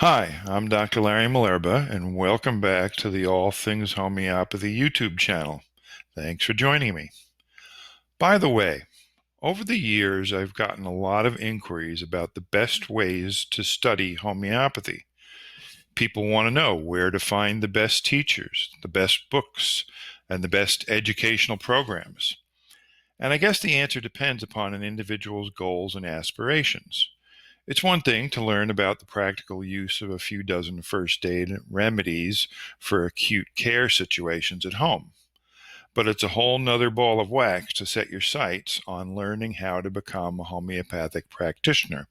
Hi, I'm Dr. Larry Malerba, and welcome back to the All Things Homeopathy YouTube channel. Thanks for joining me. By the way, over the years, I've gotten a lot of inquiries about the best ways to study homeopathy. People want to know where to find the best teachers, the best books, and the best educational programs. And I guess the answer depends upon an individual's goals and aspirations. It's one thing to learn about the practical use of a few dozen first aid remedies for acute care situations at home, but it's a whole nother ball of wax to set your sights on learning how to become a homeopathic practitioner.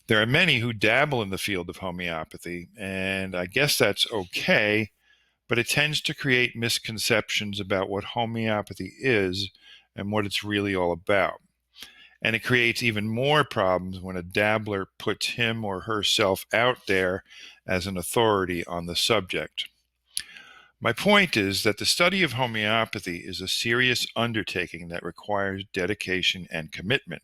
There are many who dabble in the field of homeopathy, and I guess that's okay, but it tends to create misconceptions about what homeopathy is and what it's really all about. And it creates even more problems when a dabbler puts him or herself out there as an authority on the subject. My point is that the study of homeopathy is a serious undertaking that requires dedication and commitment.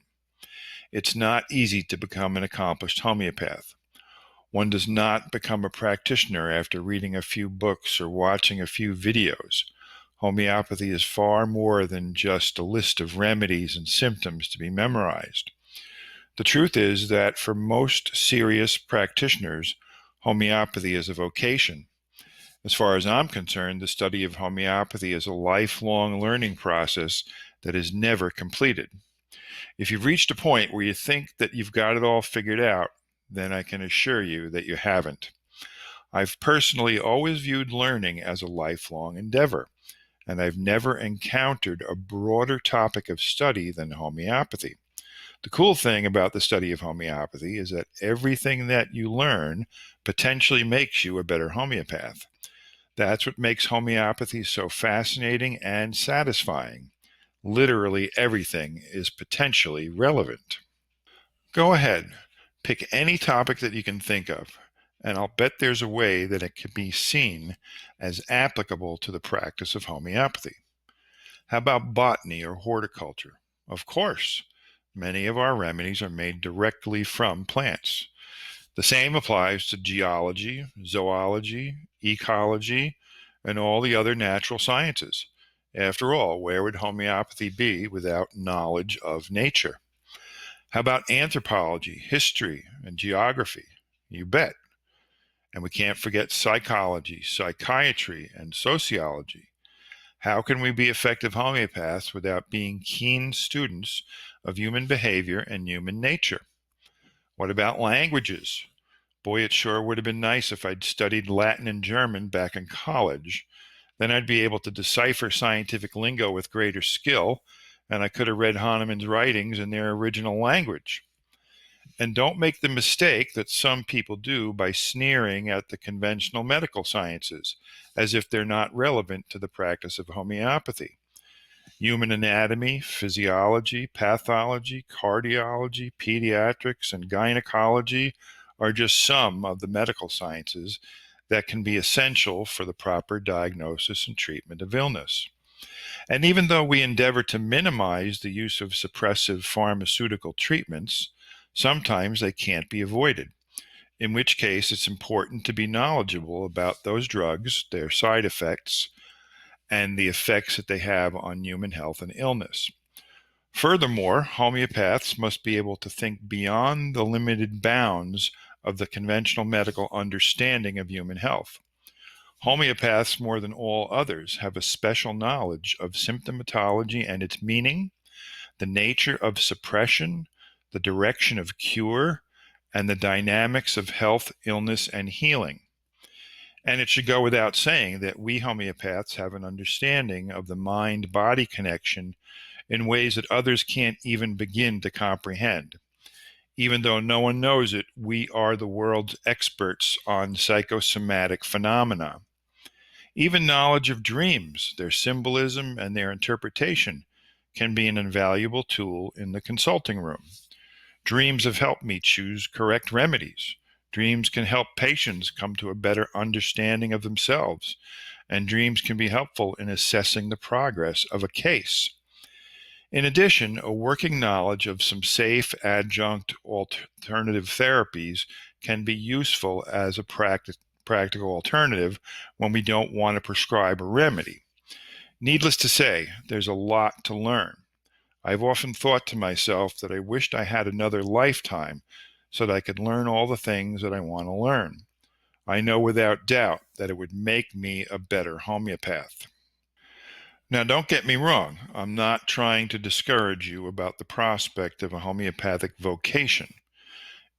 It's not easy to become an accomplished homeopath. One does not become a practitioner after reading a few books or watching a few videos. Homeopathy is far more than just a list of remedies and symptoms to be memorized. The truth is that for most serious practitioners, homeopathy is a vocation. As far as I'm concerned, the study of homeopathy is a lifelong learning process that is never completed. If you've reached a point where you think that you've got it all figured out, then I can assure you that you haven't. I've personally always viewed learning as a lifelong endeavor, and I've never encountered a broader topic of study than homeopathy. The cool thing about the study of homeopathy is that everything that you learn potentially makes you a better homeopath. That's what makes homeopathy so fascinating and satisfying. Literally everything is potentially relevant. Go ahead, pick any topic that you can think of, and I'll bet there's a way that it can be seen as applicable to the practice of homeopathy. How about botany or horticulture? Of course, many of our remedies are made directly from plants. The same applies to geology, zoology, ecology, and all the other natural sciences. After all, where would homeopathy be without knowledge of nature? How about anthropology, history, and geography? You bet. And we can't forget psychology, psychiatry, and sociology. How can we be effective homeopaths without being keen students of human behavior and human nature? What about languages? Boy, it sure would have been nice if I'd studied Latin and German back in college. Then I'd be able to decipher scientific lingo with greater skill, and I could have read Hahnemann's writings in their original language. And don't make the mistake that some people do by sneering at the conventional medical sciences as if they're not relevant to the practice of homeopathy. Human anatomy, physiology, pathology, cardiology, pediatrics, and gynecology are just some of the medical sciences that can be essential for the proper diagnosis and treatment of illness. And even though we endeavor to minimize the use of suppressive pharmaceutical treatments, sometimes they can't be avoided, in which case it's important to be knowledgeable about those drugs, their side effects, and the effects that they have on human health and illness. Furthermore, homeopaths must be able to think beyond the limited bounds of the conventional medical understanding of human health. Homeopaths, more than all others, have a special knowledge of symptomatology and its meaning, the nature of suppression, the direction of cure, and the dynamics of health, illness, and healing. And it should go without saying that we homeopaths have an understanding of the mind-body connection in ways that others can't even begin to comprehend. Even though no one knows it, we are the world's experts on psychosomatic phenomena. Even knowledge of dreams, their symbolism, and their interpretation can be an invaluable tool in the consulting room. Dreams have helped me choose correct remedies. Dreams can help patients come to a better understanding of themselves, and dreams can be helpful in assessing the progress of a case. In addition, a working knowledge of some safe adjunct alternative therapies can be useful as a practical alternative when we don't want to prescribe a remedy. Needless to say, there's a lot to learn. I've often thought to myself that I wished I had another lifetime so that I could learn all the things that I want to learn. I know without doubt that it would make me a better homeopath. Now, don't get me wrong. I'm not trying to discourage you about the prospect of a homeopathic vocation.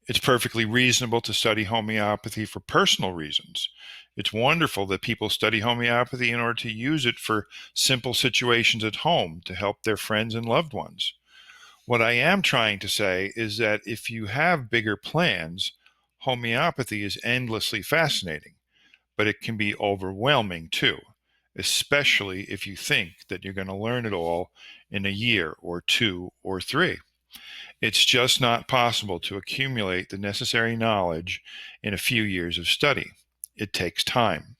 It's perfectly reasonable to study homeopathy for personal reasons. It's wonderful that people study homeopathy in order to use it for simple situations at home to help their friends and loved ones. What I am trying to say is that if you have bigger plans, homeopathy is endlessly fascinating, but it can be overwhelming too, especially if you think that you're going to learn it all in a year or 2 or 3. It's just not possible to accumulate the necessary knowledge in a few years of study. It takes time.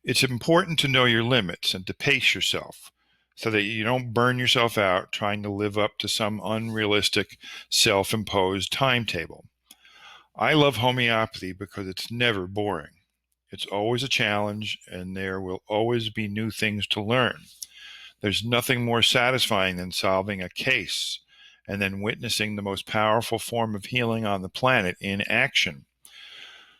It's important to know your limits and to pace yourself so that you don't burn yourself out trying to live up to some unrealistic self-imposed timetable. I love homeopathy because it's never boring. It's always a challenge, and there will always be new things to learn. There's nothing more satisfying than solving a case and then witnessing the most powerful form of healing on the planet in action.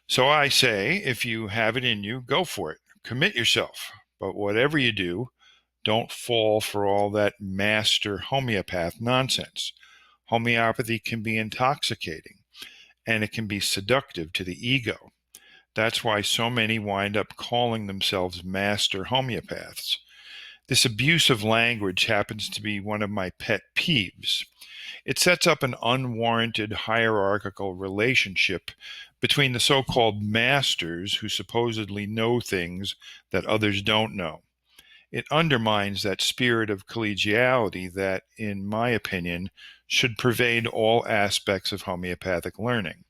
So I say, if you have it in you, go for it. Commit yourself. But whatever you do, don't fall for all that master homeopath nonsense. Homeopathy can be intoxicating, and it can be seductive to the ego. That's why so many wind up calling themselves master homeopaths. This abusive language happens to be one of my pet peeves. It sets up an unwarranted hierarchical relationship between the so-called masters who supposedly know things that others don't know. It undermines that spirit of collegiality that, in my opinion, should pervade all aspects of homeopathic learning.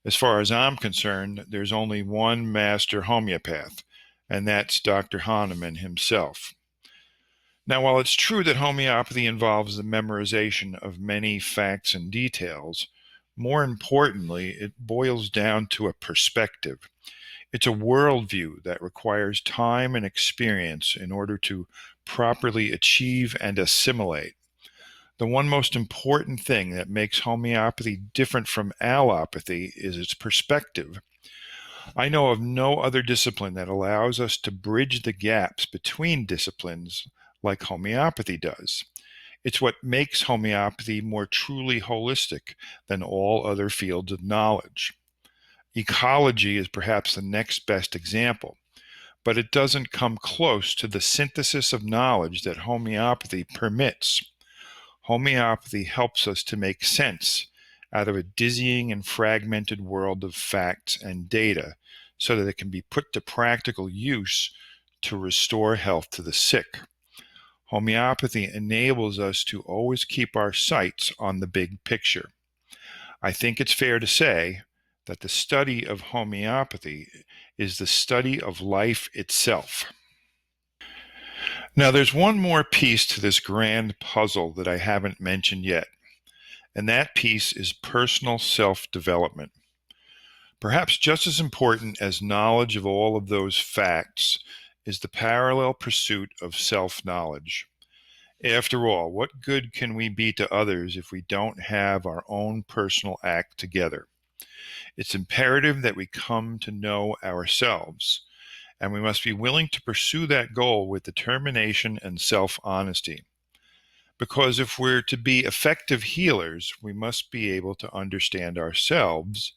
As far as I'm concerned, there's only one master homeopath, and that's Dr. Hahnemann himself. Now, while it's true that homeopathy involves the memorization of many facts and details, more importantly, it boils down to a perspective. It's a worldview that requires time and experience in order to properly achieve and assimilate. The one most important thing that makes homeopathy different from allopathy is its perspective. I know of no other discipline that allows us to bridge the gaps between disciplines like homeopathy does. It's what makes homeopathy more truly holistic than all other fields of knowledge. Ecology is perhaps the next best example, but it doesn't come close to the synthesis of knowledge that homeopathy permits. Homeopathy helps us to make sense out of a dizzying and fragmented world of facts and data so that it can be put to practical use to restore health to the sick. Homeopathy enables us to always keep our sights on the big picture. I think it's fair to say that the study of homeopathy is the study of life itself. Now, there's one more piece to this grand puzzle that I haven't mentioned yet, and that piece is personal self-development. Perhaps just as important as knowledge of all of those facts is the parallel pursuit of self-knowledge. After all, what good can we be to others if we don't have our own personal act together? It's imperative that we come to know ourselves, and we must be willing to pursue that goal with determination and self-honesty. Because if we're to be effective healers, we must be able to understand ourselves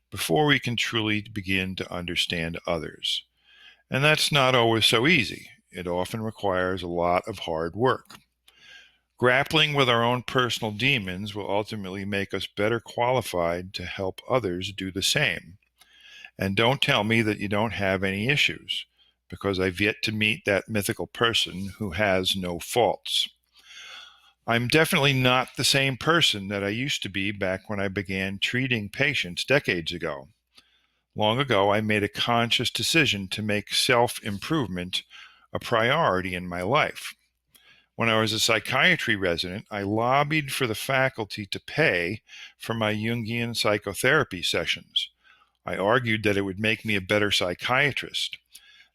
before we can truly begin to understand others. And that's not always so easy. It often requires a lot of hard work. Grappling with our own personal demons will ultimately make us better qualified to help others do the same. And don't tell me that you don't have any issues, because I've yet to meet that mythical person who has no faults. I'm definitely not the same person that I used to be back when I began treating patients decades ago. Long ago, I made a conscious decision to make self-improvement a priority in my life. When I was a psychiatry resident, I lobbied for the faculty to pay for my Jungian psychotherapy sessions. I argued that it would make me a better psychiatrist.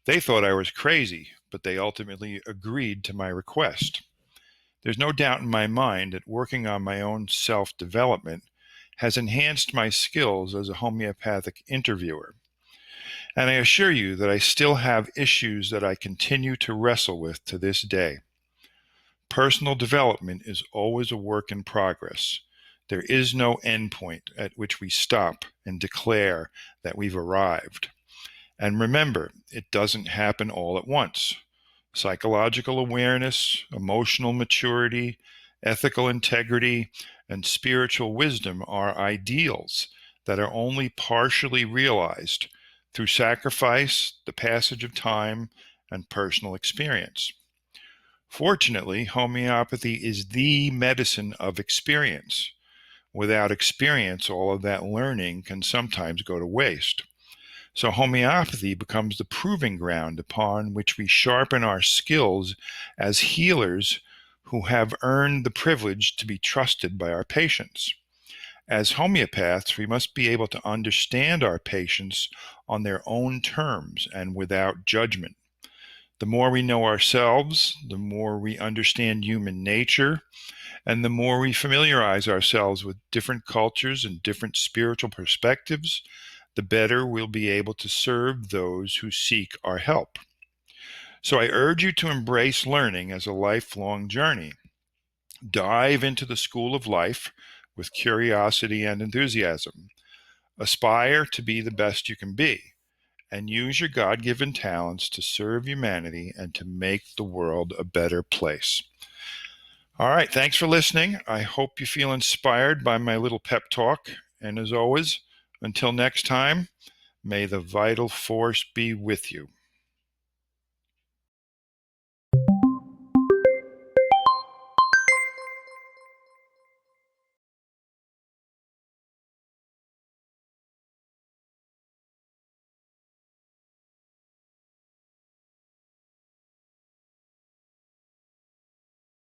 They thought I was crazy, but they ultimately agreed to my request. There's no doubt in my mind that working on my own self-development has enhanced my skills as a homeopathic interviewer. And I assure you that I still have issues that I continue to wrestle with to this day. Personal development is always a work in progress. There is no endpoint at which we stop and declare that we've arrived. And remember, it doesn't happen all at once. Psychological awareness, emotional maturity, ethical integrity, and spiritual wisdom are ideals that are only partially realized through sacrifice, the passage of time, and personal experience. Fortunately, homeopathy is the medicine of experience. Without experience, all of that learning can sometimes go to waste. So homeopathy becomes the proving ground upon which we sharpen our skills as healers who have earned the privilege to be trusted by our patients. As homeopaths, we must be able to understand our patients on their own terms and without judgment. The more we know ourselves, the more we understand human nature, and the more we familiarize ourselves with different cultures and different spiritual perspectives, the better we'll be able to serve those who seek our help. So I urge you to embrace learning as a lifelong journey. Dive into the school of life with curiosity and enthusiasm. Aspire to be the best you can be, and use your God-given talents to serve humanity and to make the world a better place. All right, thanks for listening. I hope you feel inspired by my little pep talk. And as always, until next time, may the vital force be with you.